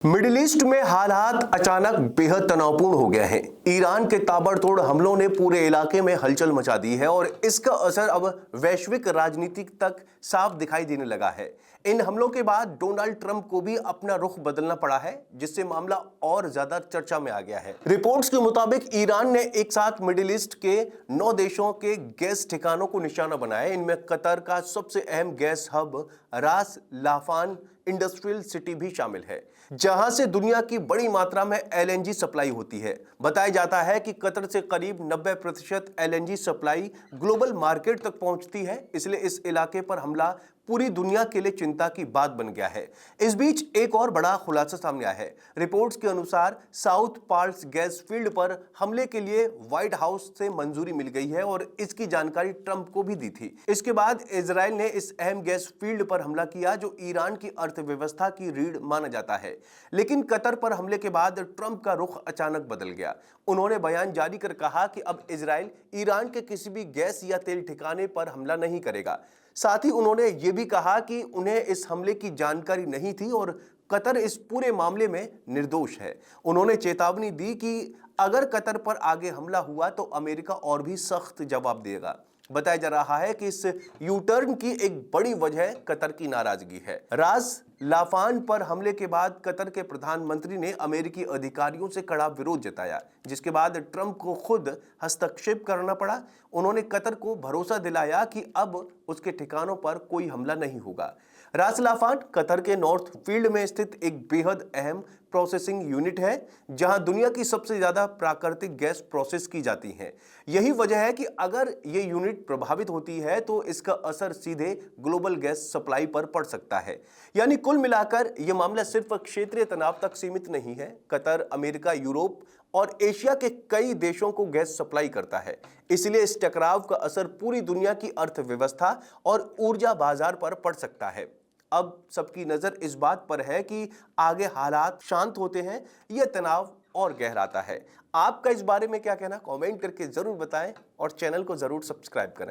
Middle east में हालात अचानक बेहद तनावपूर्ण हो गए हैं। ईरान के ताबड़तोड़ हमलों ने पूरे इलाके में हलचल मचा दी है और इसका असर अब वैश्विक राजनीति तक साफ दिखाई देने लगा है। इन हमलों के बाद डोनाल्ड ट्रंप को भी अपना रुख बदलना पड़ा है, जिससे मामला और ज्यादा चर्चा में आ गया है। रिपोर्ट्स के मुताबिक ईरान ने एक साथ मिडिल ईस्ट के 9 देशों के गैस ठिकानों को निशाना बनाया। इनमें कतर का सबसे अहम गैस हब रास लाफान इंडस्ट्रियल सिटी भी शामिल है, जहां से दुनिया की बड़ी मात्रा में एलएनजी सप्लाई होती है। बताया जाता है कि कतर से करीब 90% एलएनजी सप्लाई ग्लोबल मार्केट तक पहुंचती है, इसलिए इस इलाके पर हमला पूरी दुनिया के लिए चिंता की बात बन गया है। इस बीच एक और बड़ा खुलासा सामने आया है। रिपोर्ट्स के अनुसार साउथ पार्ट्स गैस फील्ड पर हमले के लिए व्हाइट हाउस से मंजूरी मिल गई है और इसकी जानकारी ट्रंप को भी दी थी। इसके बाद इजराइल ने इस अहम गैस फील्ड पर हमला किया, जो ईरान की अर्थव्यवस्था की रीढ़ माना जाता है। लेकिन कतर पर हमले के बाद ट्रंप का रुख अचानक बदल गया। उन्होंने बयान जारी कर कहा कि अब इजराइल ईरान के किसी भी गैस या तेल ठिकाने पर हमला नहीं करेगा। साथ ही उन्होंने यह भी कहा कि उन्हें इस हमले की जानकारी नहीं थी और कतर इस पूरे मामले में निर्दोष है। उन्होंने चेतावनी दी कि अगर कतर पर आगे हमला हुआ तो अमेरिका और भी सख्त जवाब देगा। बताया जा रहा है कि इस यू टर्न की एक बड़ी वजह कतर की नाराजगी है। रास लाफान पर हमले के बाद कतर के प्रधानमंत्री ने अमेरिकी अधिकारियों से कड़ा विरोध जताया, जिसके बाद ट्रंप को खुद हस्तक्षेप करना पड़ा। उन्होंने कतर को भरोसा दिलाया कि अब उसके ठिकानों पर कोई हमला नहीं होगा। रास लाफान कतर के नॉर्थ फील्ड में स्थित एक बेहद अहम प्रोसेसिंग यूनिट है, जहां दुनिया की सबसे ज्यादा प्राकृतिक गैस प्रोसेस की जाती है। यही वजह है कि अगर ये यूनिट प्रभावित होती है तो इसका असर सीधे ग्लोबल गैस सप्लाई पर पड़ सकता है। यानी कुल मिलाकर यह मामला सिर्फ क्षेत्रीय तनाव तक सीमित नहीं है। कतर अमेरिका, यूरोप और एशिया के कई देशों को गैस सप्लाई करता है, इसलिए इस टकराव का असर पूरी दुनिया की अर्थव्यवस्था और ऊर्जा बाजार पर पड़ सकता है। अब सबकी नजर इस बात पर है कि आगे हालात शांत होते हैं या तनाव और गहराता है। आपका इस बारे में क्या कहना, कमेंट करके जरूर बताएं और चैनल को जरूर सब्सक्राइब करें।